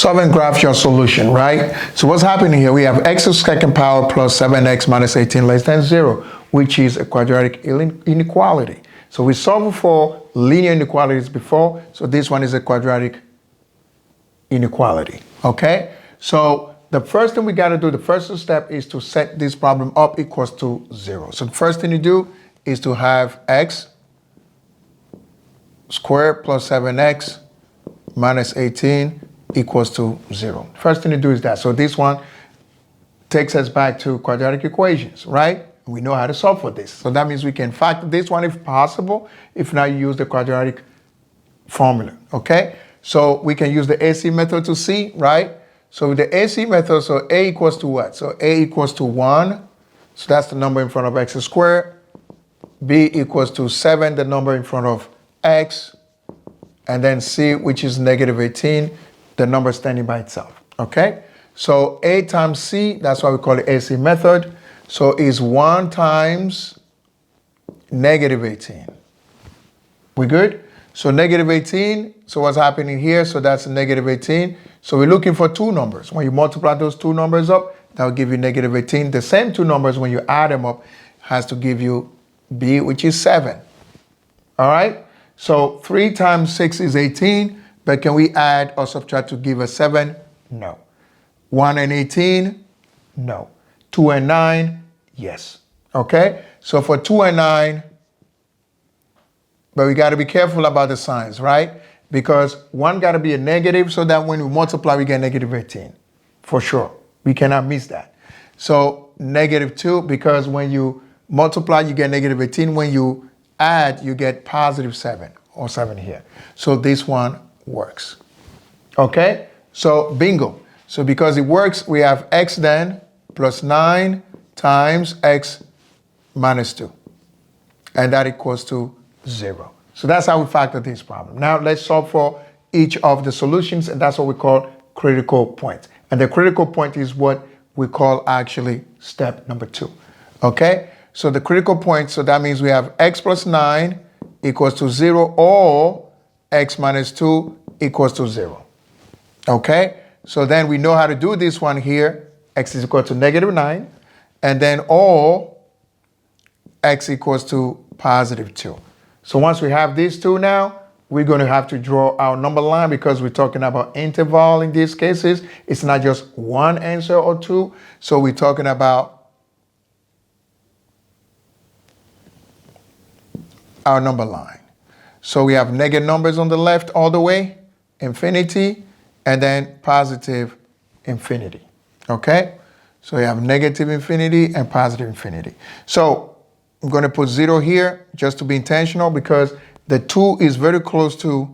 solve and graph your solution, right? So what's happening here? We have x to the second power plus 7x minus 18 less than 0, which is a quadratic inequality. So we solved for linear inequalities before, so this one is a quadratic inequality, okay? So the first thing we got to do, the first step is to set this problem up equals to 0. So the first thing you do is to have x squared plus 7x minus 18 equals to 0. First thing to do is that. So this one takes us back to quadratic equations, right? We know how to solve for this. So that means we can factor this one if possible. If not, you use the quadratic formula, okay? So we can use the AC method to see, right? So with the AC method, so A equals to what? So A equals to 1. So that's the number in front of x squared. B equals to 7, the number in front of x. And then C, which is negative 18, the number standing by itself, okay? So A times C, that's why we call it AC method. So is 1 times negative 18. We good? So negative 18, so what's happening here? So that's negative 18. So we're looking for two numbers. When you multiply those two numbers up, that will give you negative 18. The same two numbers, when you add them up, has to give you B, which is 7. All right? So 3 times 6 is 18, but can we add or subtract to give us 7? No. 1 and 18? No. 2 and 9? Yes. Okay? So for 2 and 9, but we got to be careful about the signs, right? Because one got to be a negative so that when we multiply, we get negative 18. For sure. We cannot miss that. So negative 2, because when you multiply, you get negative 18. When you add, you get positive 7 or 7 here. So this one works. Okay? So bingo. So because it works, we have x then plus 9 times x minus 2. And that equals to 0. So that's how we factor this problem. Now let's solve for each of the solutions, and that's what we call critical point. And the critical point is what we call actually step number 2. Okay? So the critical point, so that means we have x plus 9 equals to 0 or x minus 2 equals to 0. Okay? So then we know how to do this one here. X is equal to negative 9. And then or x equals to positive 2. So once we have these two now, we're going to have to draw our number line because we're talking about interval in these cases. It's not just one answer or two. So we're talking about our number line. So we have negative numbers on the left all the way, infinity, and then positive infinity. Okay? So we have negative infinity and positive infinity. So I'm going to put 0 here just to be intentional because the 2 is very close to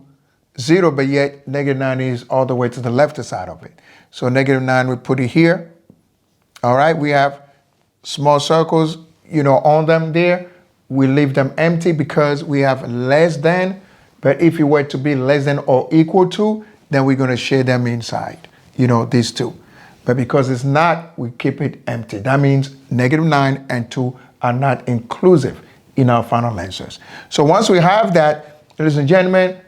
0, but yet negative 9 is all the way to the left side of it. So negative 9, we put it here. All right, we have small circles, on them there. We leave them empty because we have less than, but if it were to be less than or equal to, then we're going to shade them inside, these two. But because it's not, we keep it empty. That means negative 9 and 2 are not inclusive in our final answers. So once we have that, ladies and gentlemen,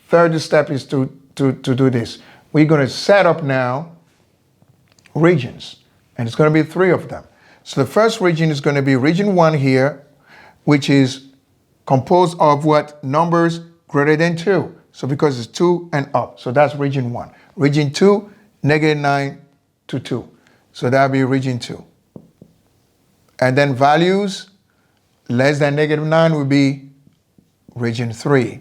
third step is to do this. We're going to set up now regions, and it's going to be 3 of them. So the first region is going to be region 1 here, which is composed of what? Numbers greater than 2. So because it's 2 and up, so that's region 1. Region 2, negative 9 to 2. So that'll be region 2. And then values less than negative 9 would be region 3.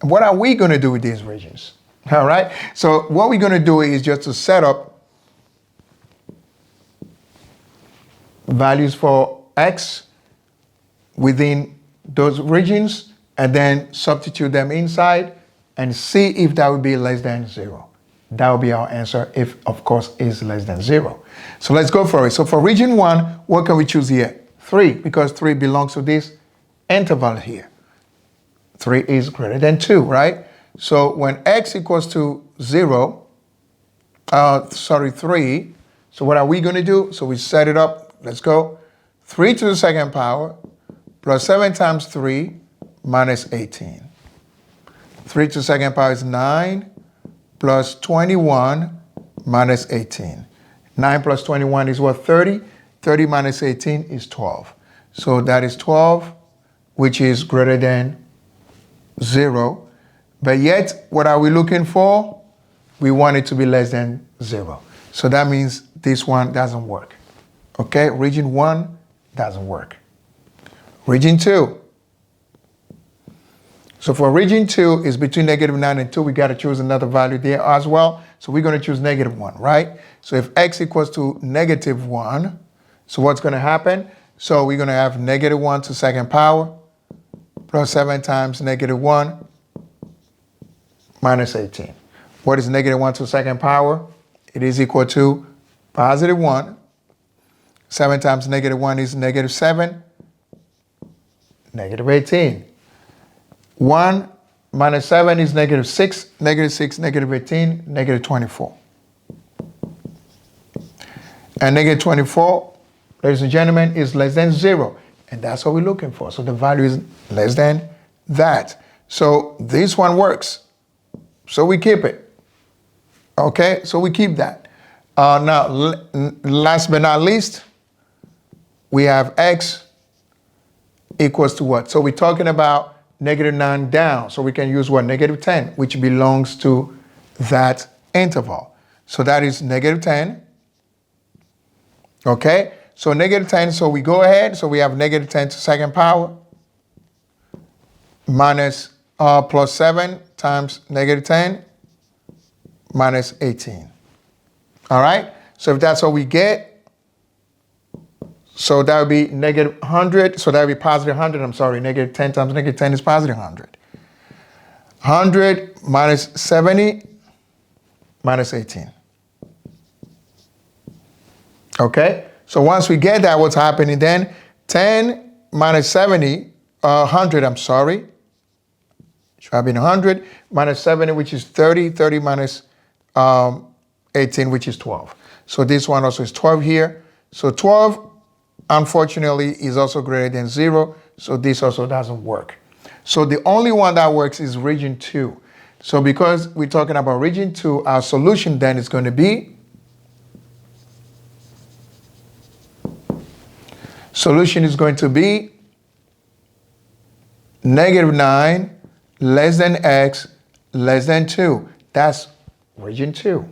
And what are we going to do with these regions? All right. So what we're going to do is just to set up values for x within those regions and then substitute them inside and see if that would be less than 0. That will be our answer if, of course, is less than 0. So let's go for it. So for region 1, what can we choose here? 3, because 3 belongs to this interval here. 3 is greater than 2, right? So when x equals to 3, so what are we going to do? So we set it up. Let's go. 3 to the second power plus 7 times 3 minus 18. 3 to the second power is 9 plus 21 minus 18. 9 plus 21 is what? 30. 30 minus 18 is 12. So that is 12, which is greater than 0. But yet, what are we looking for? We want it to be less than 0. So that means this one doesn't work. Okay, region 1 doesn't work. Region 2. So for region 2 is between -9 and 2. We got to choose another value there as well. So we're going to choose -1, right? So if x equals to -1, so what's going to happen? So we're going to have -1 to second power plus 7 times -1 minus 18. What is -1 to second power? It is equal to +1. 7 times -1 is -7, -18. 1 minus 7 is -6, -6, -18, -24. And -24, ladies and gentlemen, is less than 0. And that's what we're looking for. So the value is less than that. So this one works. So we keep it. Okay, so we keep that. Now, last but not least, we have x equals to what? So we're talking about -9 down. So we can use what? -10, which belongs to that interval. So that is -10. Okay, so -10, so we go ahead. So we have -10 to second power minus plus 7 times -10 minus 18. All right, so if that's what we get, so that would be -100. So that would be +100. I'm sorry, -10 times -10 is +100. 100 minus 70 minus 18. Okay, so once we get that, what's happening then? 10 minus 70, 100, I'm sorry. Should have been 100 minus 70, which is 30. 30 minus 18, which is 12. So this one also is 12 here. So 12, unfortunately, is also greater than 0. So this also doesn't work. So the only one that works is region 2. So because we're talking about region 2, our solution then is going to be -9 less than x less than 2. That's region 2.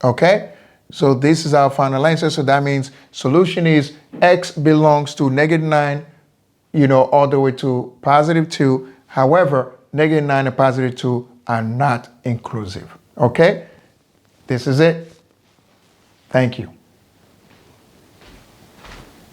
Okay? So this is our final answer. So that means solution is x belongs to -9, all the way to +2. However, -9 and +2 are not inclusive. Okay? This is it. Thank you.